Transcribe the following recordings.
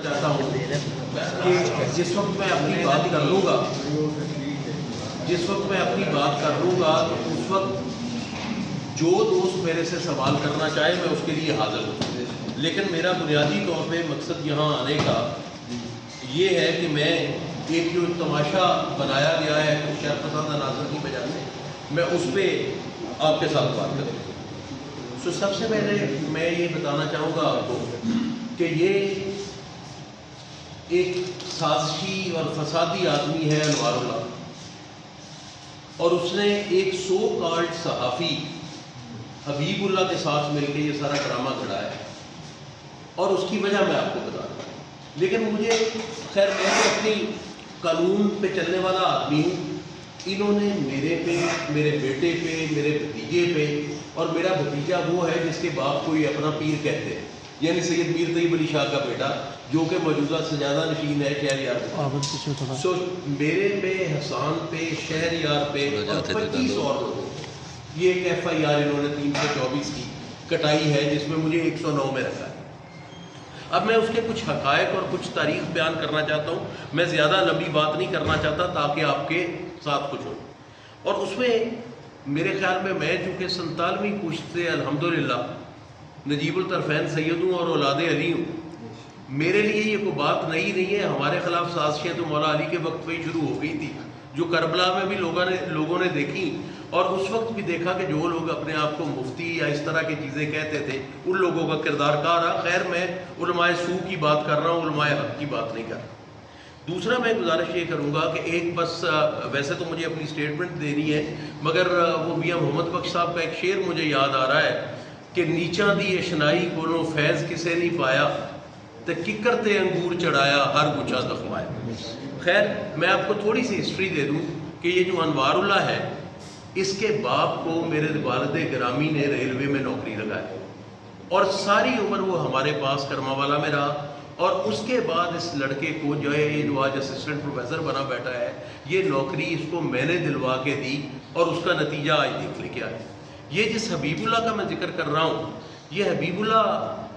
चाहता हूँ कि जिस वक्त मैं अपनी बात कर लूँगा तो उस वक्त जो दोस्त मेरे से सवाल करना चाहे मैं उसके लिए हाजिर हूँ। लेकिन मेरा बुनियादी तौर पे मकसद यहाँ आने का ये है कि मैं एक जो तमाशा बनाया गया है कुछ शरपसंद अनासर की वजह से, मैं उस पर आपके साथ बात करूँ। तो सबसे पहले मैं ये बताना चाहूँगा आपको कि ये एक साजिशी और फसादी आदमी है अनवारुल्लाह, और उसने एक सो कॉल्ड सहाफ़ी हबीबुल्लाह के साथ मिलकर ये सारा ड्रामा खड़ा है, और उसकी वजह मैं आपको बता रहा हूँ। लेकिन मुझे खैर मैं तो अपनी कानून पे चलने वाला आदमी हूँ। इन्होंने मेरे पे, मेरे बेटे पे, मेरे भतीजे पे, और मेरा भतीजा वो है जिसके बाप को ये अपना पीर कहते हैं, यानी सैयद मीर तैयब अली शाह का बेटा, जो कि मौजूदा सजादा नशीन है शहरयार। सो मेरे पे, हसान पे, शहरयार पे 25 और लोगों, ये एक FIR इन्होंने 324 की कटाई है जिसमें मुझे 109 में रखा है। अब मैं उसके कुछ हकायक और कुछ तारीख बयान करना चाहता हूँ। मैं ज़्यादा लंबी बात नहीं करना चाहता ताकि आपके साथ कुछ हो। और उसमें मेरे ख्याल में मैं चूँकि 47वीं पुश्त से अल्हम्दुलिल्लाह नजीबुल तरफ़ैन सैयद हूँ और औलादे अली हूँ, मेरे लिए ये कोई बात नई नहीं है। हमारे ख़िलाफ़ साजिशें तो मौला अली के वक्त में ही शुरू हो गई थी, जो करबला में भी लोगों ने देखी, और उस वक्त भी देखा कि जो लोग अपने आप को मुफ्ती या इस तरह की चीज़ें कहते थे उन लोगों का किरदार क्या रहा। खैर मैं उलमाए सू की बात कर रहा हूँ, उलमाए हक की बात नहीं कर रहा। दूसरा मैं गुजारिश ये करूँगा कि एक बस वैसे तो मुझे अपनी स्टेटमेंट देनी है, मगर वो मियां मोहम्मद बख्श साहब का एक शेर मुझे याद आ रहा है कि नीचा दी अशनाई कोलों फैज़ किसे नहीं पाया, तो किकर ते अंगूर चढ़ाया हर गुच्छा जख्माया। खैर मैं आपको थोड़ी सी हिस्ट्री दे दूँ कि ये जो अनवारुल्लाह है, इसके बाप को मेरे वालिद गिरामी ने रेलवे में नौकरी लगाई, और सारी उम्र वो हमारे पास करमावाला में रहा। और उसके बाद इस लड़के को जो है, ये जो आज असिस्टेंट प्रोफेसर बना बैठा है, ये नौकरी इसको मैंने दिलवा के दी, और उसका नतीजा आज देख ले क्या है। ये जिस हबीबुल्लाह का मैं जिक्र कर रहा हूँ, ये हबीबुल्लाह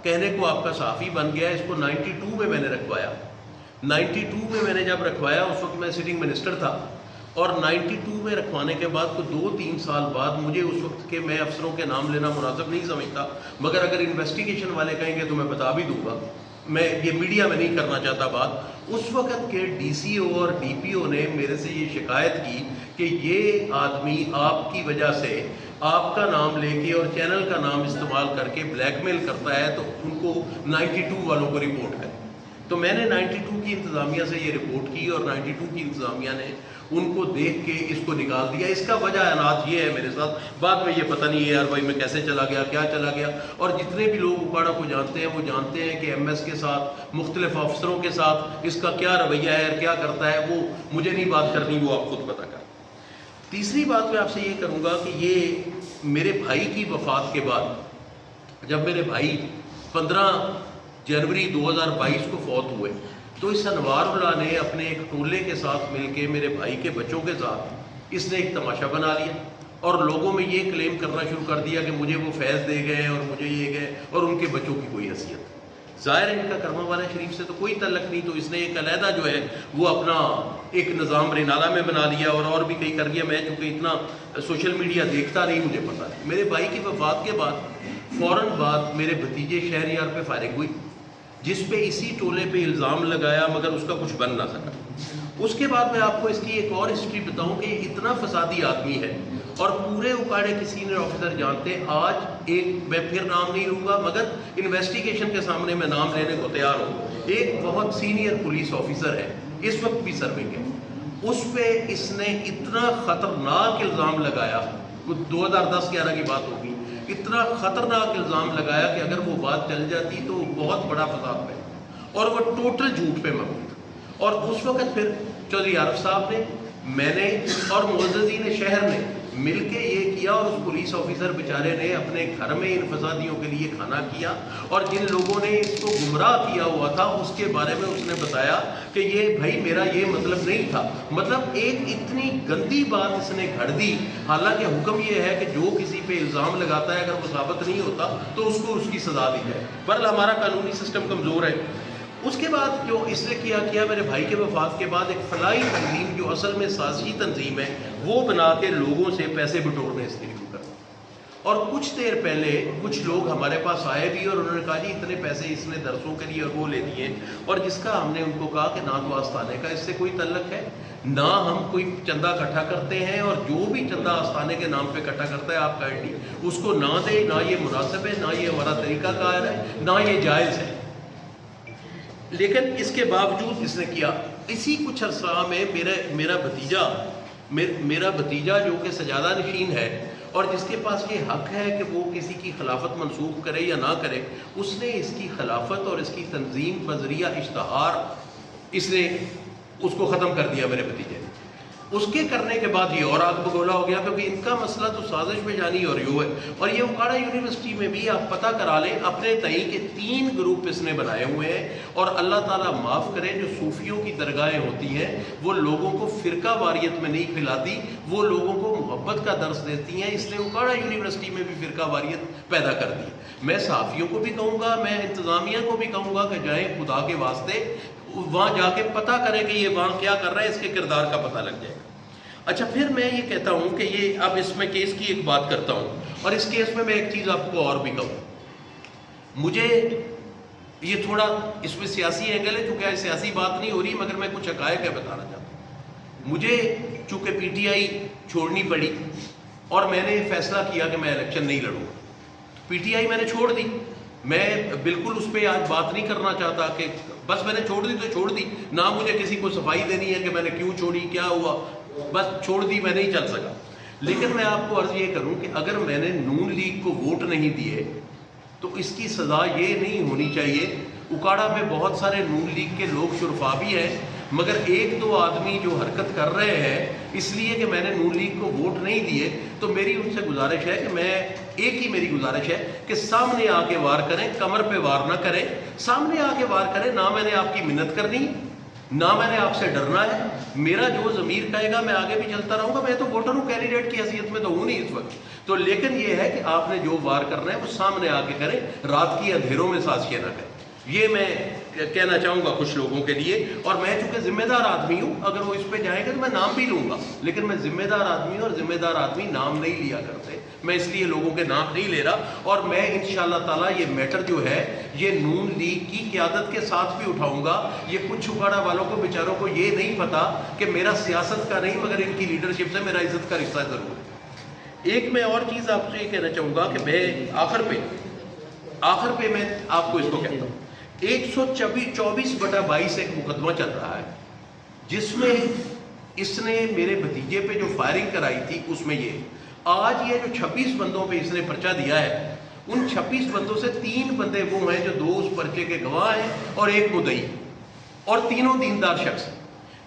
कहने को आपका साफ़ी बन गया। इसको 92 में मैंने रखवाया। 92 में मैंने जब रखवाया उस वक्त मैं सिटिंग मिनिस्टर था, और 92 में रखवाने के बाद को 2-3 साल बाद मुझे उस वक्त के, मैं अफसरों के नाम लेना मुनासिब नहीं समझता, मगर अगर इन्वेस्टिगेशन वाले कहेंगे तो मैं बता भी दूंगा, मैं ये मीडिया में नहीं करना चाहता बात। उस वक्त के DCO और DPO ने मेरे से ये शिकायत की कि ये आदमी आपकी वजह से आपका नाम लेके और चैनल का नाम इस्तेमाल करके ब्लैकमेल करता है, तो उनको 92 वालों को रिपोर्ट करें। तो मैंने 92 की इंतज़ामिया से ये रिपोर्ट की, और 92 की इंतज़ामिया ने उनको देख के इसको निकाल दिया। इसका वजह अनाथ ये है मेरे साथ, बाद में ये पता नहीं है यार भाई मैं कैसे चला गया, क्या चला गया। और जितने भी लोग उपाड़ा को जानते हैं वो जानते हैं कि MS के साथ, मुख्तलिफ अफसरों के साथ इसका क्या रवैया है, क्या करता है, वो मुझे नहीं बात करनी, वो आप खुद पता कर। तीसरी बात मैं आपसे ये करूँगा कि ये मेरे भाई की वफ़ात के बाद, जब मेरे भाई 15 जनवरी 2022 को फौत हुए, तो इस अनवारुल्लाह ने अपने एक टोले के साथ मिलके मेरे भाई के बच्चों के साथ इसने एक तमाशा बना लिया, और लोगों में ये क्लेम करना शुरू कर दिया कि मुझे वो फैज़ दे गए और मुझे ये गए, और उनके बच्चों की कोई हैसियत। ज़ाहिर है इनका करमावाला शरीफ से तो कोई तल्लक नहीं, तो इसने एक अलहदा जो है वो अपना एक निज़ाम रिनाला में बना लिया, और भी कहीं कर दिया। मैं चूँकि इतना सोशल मीडिया देखता नहीं, मुझे पता नहीं। मेरे भाई की वफ़ात के बाद फ़ौरन बाद मेरे भतीजे शहरयार पे फायरिंग हुई, जिस पे इसी टोले पे इल्ज़ाम लगाया, मगर उसका कुछ बन ना सका। उसके बाद मैं आपको इसकी एक और हिस्ट्री बताऊं कि इतना फसादी आदमी है, और पूरे उकाड़े के सीनियर ऑफिसर जानते हैं। आज एक, मैं फिर नाम नहीं लूँगा, मगर इन्वेस्टिगेशन के सामने मैं नाम लेने को तैयार हूँ। एक बहुत सीनियर पुलिस ऑफिसर है, इस वक्त भी सर्विंग है, उस पर इसने इतना ख़तरनाक इल्ज़ाम लगाया, 2010-11 की बात होगी, इतना ख़तरनाक इल्ज़ाम लगाया कि अगर वो बात चल जाती तो बहुत बड़ा फसाद पैदा, और वो टोटल झूठ पे मबनी था। और उस वक़्त फिर चौधरी आरिफ साहब ने, मैंने और मुअज़्ज़ज़ीन शहर ने मिलके ये किया, और उस पुलिस ऑफिसर बेचारे ने अपने घर में इन फसादियों के लिए खाना किया, और जिन लोगों ने इसको गुमराह किया हुआ था उसके बारे में उसने बताया कि ये भाई मेरा ये मतलब नहीं था। मतलब एक इतनी गंदी बात इसने घड़ दी। हालांकि हुक्म ये है कि जो किसी पे इल्ज़ाम लगाता है अगर वो साबित नहीं होता तो उसको उसकी सज़ा दी जाए, पर हमारा कानूनी सिस्टम कमज़ोर है। اس کے بعد جو اس نے کیا میرے بھائی کے وفات کے بعد ایک فلاحی تنظیم جو اصل میں سازشی تنظیم ہے وہ بنا کے لوگوں سے پیسے بٹورنے اس کے شروع کر. اور کچھ دیر پہلے کچھ لوگ ہمارے پاس آئے بھی اور انہوں نے کہا جی اتنے پیسے اس نے درسوں کے لیے اور وہ لے دیے, اور جس کا ہم نے ان کو کہا کہ نہ تو آستانے کا اس سے کوئی تعلق ہے, نہ ہم کوئی چندہ اکٹھا کرتے ہیں, اور جو بھی چندہ آستانے کے نام پہ اکٹھا کرتا ہے آپ کائنڈلی اس کو نہ دے, نہ یہ مناسب ہے, نہ یہ ہمارا طریقہ کار ہے, نہ یہ جائز ہے. لیکن اس کے باوجود اس نے کیا. اسی کچھ عرصہ میں میرا بھتیجا جو کہ سجادہ نشین ہے اور جس کے پاس یہ حق ہے کہ وہ کسی کی خلافت منسوخ کرے یا نہ کرے, اس نے اس کی خلافت اور اس کی تنظیم بذریعہ اشتہار اس نے اس کو ختم کر دیا میرے بھتیجے نے. اس کے کرنے کے بعد یہ اور آگ بگولا ہو گیا, کیونکہ ان کا مسئلہ تو سازش میں جانی اور یوں ہے. اور یہ اوکاڑا یونیورسٹی میں بھی آپ پتہ کرا لیں اپنے تئیں کے 3 گروپ اس نے بنائے ہوئے ہیں, اور اللہ تعالیٰ معاف کرے جو صوفیوں کی درگاہیں ہوتی ہیں وہ لوگوں کو فرقہ واریت میں نہیں پھیلاتی, وہ لوگوں کو محبت کا درس دیتی ہیں. اس نے اوکاڑا یونیورسٹی میں بھی فرقہ واریت پیدا کر دی. میں صحافیوں کو بھی کہوں گا, میں انتظامیہ کو بھی کہوں گا کہ جائیں خدا کے واسطے وہاں جا کے پتہ کریں کہ یہ وہاں کیا کر رہا ہے, اس کے کردار کا پتہ لگ جائے گا. اچھا, پھر میں یہ کہتا ہوں کہ یہ اب اس میں کیس کی ایک بات کرتا ہوں, اور اس کیس میں ایک چیز آپ کو اور بھی کہوں. مجھے یہ تھوڑا اس میں سیاسی اینگل ہے, چونکہ سیاسی بات نہیں ہو رہی, مگر میں کچھ حقائق ہے بتانا چاہتا ہوں. مجھے چونکہ پی ٹی آئی چھوڑنی پڑی اور میں نے فیصلہ کیا کہ میں الیکشن نہیں لڑوں گا, پی ٹی آئی میں نے چھوڑ دی. میں بالکل اس پہ آج بات نہیں کرنا چاہتا کہ بس میں نے چھوڑ دی تو چھوڑ دی, نہ مجھے کسی کو صفائی دینی ہے کہ میں نے کیوں چھوڑی, کیا ہوا, بس چھوڑ دی, میں نہیں چل سکا. لیکن میں آپ کو عرض یہ کروں کہ اگر میں نے نون لیگ کو ووٹ نہیں دیے تو اس کی سزا یہ نہیں ہونی چاہیے. اکاڑا میں بہت سارے نون لیگ کے لوگ شرفا بھی ہیں, مگر 1-2 آدمی جو حرکت کر رہے ہیں اس لیے کہ میں نے نون لیگ کو ووٹ نہیں دیے, تو میری ان سے گزارش ہے کہ ایک ہی میری گزارش ہے کہ سامنے آ کے وار کریں, کمر پہ وار نہ کریں, سامنے آ کے وار کریں. نہ میں نے آپ کی منت کرنی, نہ میں نے آپ سے ڈرنا ہے. میرا جو ضمیر کہے گا میں آگے بھی چلتا رہوں گا. میں تو ووٹر ہوں, کینڈیڈیٹ کی حیثیت میں تو ہوں نہیں اس وقت تو, لیکن یہ ہے کہ آپ نے جو وار کرنا ہے وہ سامنے آ کے کریں, رات کی اندھیروں میں سازشیں نہ کریں. یہ میں کہنا چاہوں گا کچھ لوگوں کے لیے. اور میں چونکہ ذمہ دار آدمی ہوں, اگر وہ اس پہ جائیں گے تو میں نام بھی لوں گا, لیکن میں ذمہ دار آدمی ہوں, اور ذمہ دار آدمی نام نہیں لیا کرتے. میں اس لیے لوگوں کے نام نہیں لے رہا, اور میں انشاءاللہ تعالیٰ یہ میٹر جو ہے یہ نون لیگ کی قیادت کے ساتھ بھی اٹھاؤں گا. یہ کچھ اکاڑا والوں کو بیچاروں کو یہ نہیں پتا کہ میرا سیاست کا نہیں مگر ان کی لیڈرشپ سے میرا عزت کا رشتہ ضرور ہے. ایک میں اور چیز آپ سے یہ کہنا چاہوں گا کہ میں آخر پہ میں آپ کو اس کو کہتا ہوں, 124/22 ایک مقدمہ چل رہا ہے جس میں اس نے میرے بھتیجے پہ جو فائرنگ کرائی تھی اس میں آج یہ جو 26 بندوں پہ اس نے پرچہ دیا ہے, ان 26 بندوں سے 3 بندے وہ ہیں جو 2 اس پرچے کے گواہ ہیں اور 1 مدعی, اور تینوں دیندار شخص ہیں.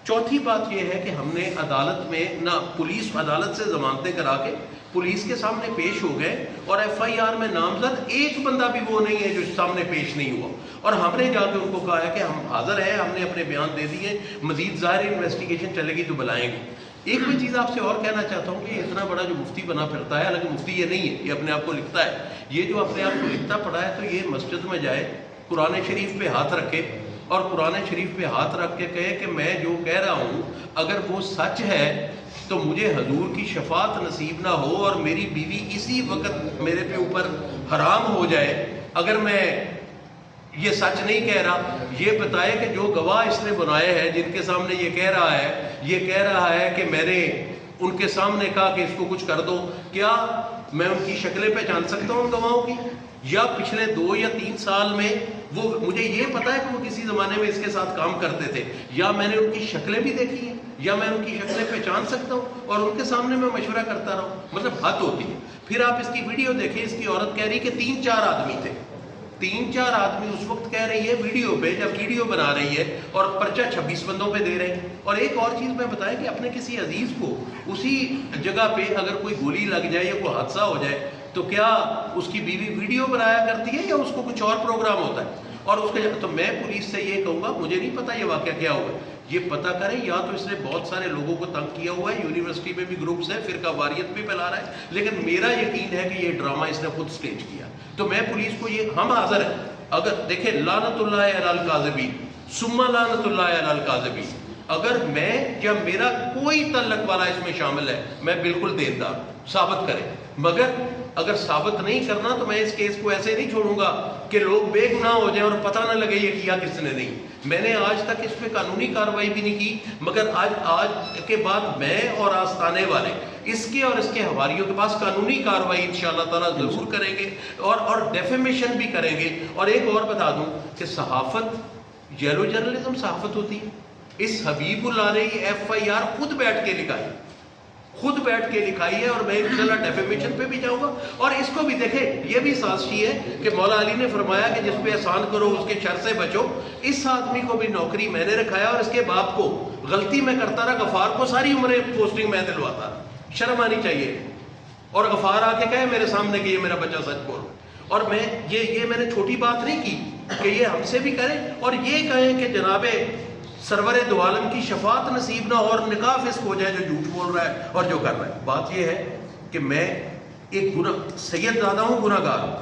چوتھی بات یہ ہے کہ ہم نے عدالت میں نہ پولیس عدالت سے ضمانتیں کرا کے پولیس کے سامنے پیش ہو گئے, اور ایف آئی آر میں نامزد 1 بندہ بھی وہ نہیں ہے جو سامنے پیش نہیں ہوا, اور ہم نے جا کے ان کو کہا ہے کہ ہم حاضر ہیں, ہم نے اپنے بیان دے دیے, مزید ظاہر انویسٹیگیشن چلے گی تو بلائیں گے. ایک میں چیز آپ سے اور کہنا چاہتا ہوں کہ اتنا بڑا جو مفتی بنا پھرتا ہے, حالانکہ مفتی یہ نہیں ہے, یہ اپنے آپ کو لکھتا ہے, یہ جو اپنے آپ کو لکھتا پڑا ہے, تو یہ مسجد میں جائے, قرآن شریف پہ ہاتھ رکھے اور قرآن شریف پہ ہاتھ رکھ کے کہے کہ میں جو کہہ رہا ہوں اگر وہ سچ ہے تو مجھے حضور کی شفاعت نصیب نہ ہو اور میری بیوی اسی وقت میرے پہ اوپر حرام ہو جائے. اگر میں یہ سچ نہیں کہہ رہا, یہ بتائے کہ جو گواہ اس نے بنائے ہیں جن کے سامنے یہ کہہ رہا ہے کہ میں نے ان کے سامنے کہا کہ اس کو کچھ کر دو, کیا میں ان کی شکلیں پہچان سکتا ہوں ان گواہوں کی, یا پچھلے 2 یا 3 سال میں وہ مجھے یہ پتا ہے کہ وہ کسی زمانے میں اس کے ساتھ کام کرتے تھے, یا میں نے ان کی شکلیں بھی دیکھی ہیں, یا میں ان کی شکلیں پہچان سکتا ہوں اور ان کے سامنے میں مشورہ کرتا رہا ہوں. مطلب حد ہوتی ہے. پھر آپ اس کی ویڈیو دیکھیں, اس کی عورت کہہ رہی کہ 3-4 آدمی تھے, 3-4 آدمی اس وقت کہہ رہی ہے ویڈیو پہ, جب ویڈیو بنا رہی ہے, اور پرچہ 26 بندوں پہ دے رہے ہیں. اور ایک اور چیز میں بتائیں کہ اپنے کسی عزیز کو اسی جگہ پہ اگر کوئی گولی لگ جائے یا کوئی حادثہ ہو جائے تو کیا اس کی بیوی ویڈیو بنایا کرتی ہے یا اس کو کچھ اور پروگرام ہوتا ہے؟ اور اس کے تو میں پولیس سے یہ کہوں گا, مجھے نہیں پتا یہ واقعہ کیا ہوا, یہ پتہ کریں. یا تو اس نے بہت سارے لوگوں کو تنگ کیا ہوا ہے, یونیورسٹی میں بھی گروپس ہیں, فرقہ واریت بھی پھیلا رہا ہے, لیکن میرا یقین ہے کہ یہ ڈرامہ اس نے خود سٹیج کیا. تو میں پولیس کو ہم حاضر ہیں. اگر دیکھیں لعنت اللہ علی الکاذبین, सुम्मा लानतुल्लाह अलल काज़िबीन। अगर मैं या मेरा कोई तल्लक वाला इसमें शामिल है, मैं बिल्कुल देनदार, साबित करें। मगर अगर साबित नहीं करना तो मैं इस केस को ऐसे नहीं छोड़ूंगा कि लोग बेगुनाह हो जाएं और पता ना लगे ये किया किसने नहीं। मैंने आज तक इस पे कानूनी कार्रवाई भी नहीं की, मगर आज के बाद मैं और आस्ताने वाले इसके और इसके हवारियों के पास कानूनी कार्रवाई इंशाअल्लाह ताला जरूर करेंगे और डेफेमेशन भी करेंगे। और एक और बता दूं कि सहाफत, येलो जर्नलिज्म सहाफत होती है। इस हबीबुल्लाह ने ये FIR खुद बैठ के लिखाई है और मैं इंशाअल्लाह डेफेमेशन पे भी जाऊंगा। और इसको भी देखें, ये भी साजिशी है कि मौला अली ने फरमाया कि जिस पे एहसान करो उसके शर से बचो। इस आदमी को भी नौकरी मैंने रखाया और इसके बाप को गलती में करता रहा, गफार को सारी उम्र पोस्टिंग मैं दिलवाता रहा। शर्म आनी चाहिए। और गफार आके कहे मेरे सामने कि ये मेरा बच्चा सच बोल रहा। और मैं ये मैंने छोटी बात नहीं की कि ये हमसे भी करें और ये कहें कि जनाबे सरवर दो आलम की शफात नसीब ना और निकाह फिस्क हो जाए जो झूठ बोल रहा है और जो कर रहा है। बात यह है कि मैं एक सैयद दादा हूँ, गुनाहगार हूँ।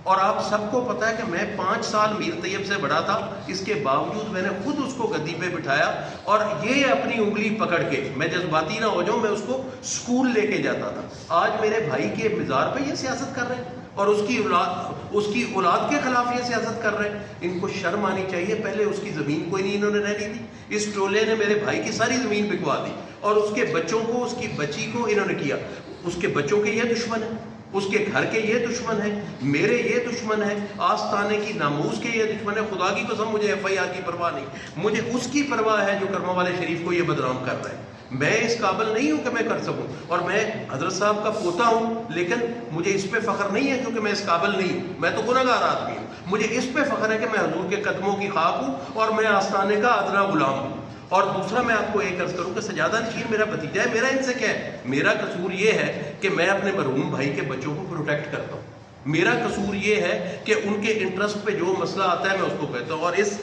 और आप सबको पता है कि मैं 5 साल मीर तैयब से बड़ा था, इसके बावजूद मैंने खुद उसको गद्दी पे बिठाया और ये अपनी उंगली पकड़ के, मैं जज्बाती ना हो जाऊं, मैं उसको स्कूल लेके जाता था। आज मेरे भाई के मिज़ार पे ये सियासत कर रहे हैं और उसकी औलाद के खिलाफ ये सियासत कर रहे हैं। इनको शर्म आनी चाहिए। पहले उसकी ज़मीन कोई नहीं इन्होंने रहने दी। इस टोले ने मेरे भाई की सारी ज़मीन बिकवा दी और उसके बच्चों को, उसकी बच्ची को इन्होंने किया। उसके बच्चों के ये दुश्मन है, उसके घर के ये दुश्मन है, मेरे ये दुश्मन है, आस्ताने की नामूस के ये दुश्मन है। खुदा की कसम मुझे FIR की परवाह नहीं, मुझे उसकी परवाह है जो करमा वाले शरीफ को ये बदनाम कर रहा है। मैं इस काबिल नहीं हूं कि मैं कर सकूं और मैं हजरत साहब का पोता हूं, लेकिन मुझे इस पे फख्र नहीं है क्योंकि मैं इस काबिल नहीं हूं। मैं तो गुनहगार आदमी हूं। मुझे इस पे फख्र है कि मैं हजूर के कदमों की खाक हूं और मैं आस्ताने का अदना गुलाम हूं। और दूसरा मैं आपको एक अर्ज करूं कि सजादा नशीन मेरा भतीजा है। मेरा इनसे क्या है? मेरा कसूर ये है कि मैं अपने मरहूम भाई के बच्चों को प्रोटेक्ट करता हूं। मेरा कसूर ये है कि उनके इंटरेस्ट पे जो मसला आता है मैं उसको कहता हूं। और इस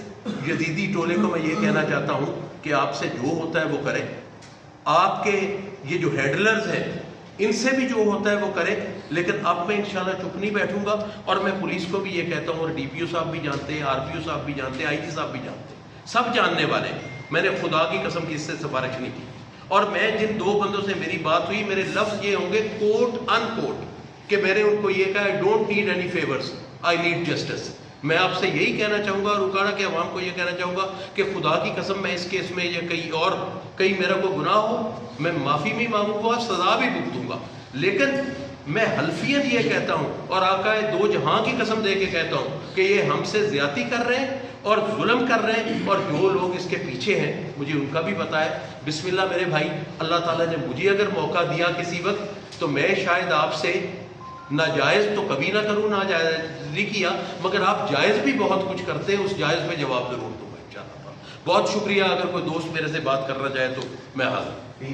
यजीदी टोले को मैं ये कहना चाहता हूं कि आपसे जो होता है वो करें। आपके ये जो हैंडलर्स हैं इनसे भी जो होता है वो करें, लेकिन अब मैं इंशाल्लाह चुप नहीं बैठूंगा। और मैं पुलिस को भी ये कहता हूँ, और DPO साहब भी जानते हैं, RPO साहब भी जानते हैं, IG साहब भी जानते हैं, सब जानने वाले। मैंने खुदा की कसम की इससे सिफारिश नहीं की। और मैं जिन 2 बंदों से मेरी बात हुई, मेरे लफ्ज ये होंगे कोट अनकोट कि मैंने उनको ये कहा, I don't need any favours, I need justice. मैं आपसे यही कहना चाहूँगा और उकाड़ा के अवाम को ये कहना चाहूँगा कि खुदा की कसम मैं इस केस में या कहीं मेरा कोई गुनाह हो, मैं माफ़ी भी मांगूंगा और सज़ा भी भुगतूंगा। लेकिन मैं हल्फियत ये कहता हूँ और आकाए दो जहां की कसम दे के कहता हूँ कि ये हमसे ज़्यादती कर रहे हैं और जुल्म कर रहे हैं। और जो लोग इसके पीछे हैं मुझे उनका भी पता है। बिस्मिल्लाह मेरे भाई, अल्लाह ताला ने मुझे अगर मौका दिया किसी वक्त तो मैं शायद आपसे नाजायज़ तो कभी ना करूँ, नाजायज़ नहीं किया, मगर आप जायज़ भी बहुत कुछ करते हैं, उस जायज़ पे जवाब ज़रूर दूँगा इंशाअल्लाह। बहुत शुक्रिया। अगर कोई दोस्त मेरे से बात करना चाहे तो मैं हाज़िर।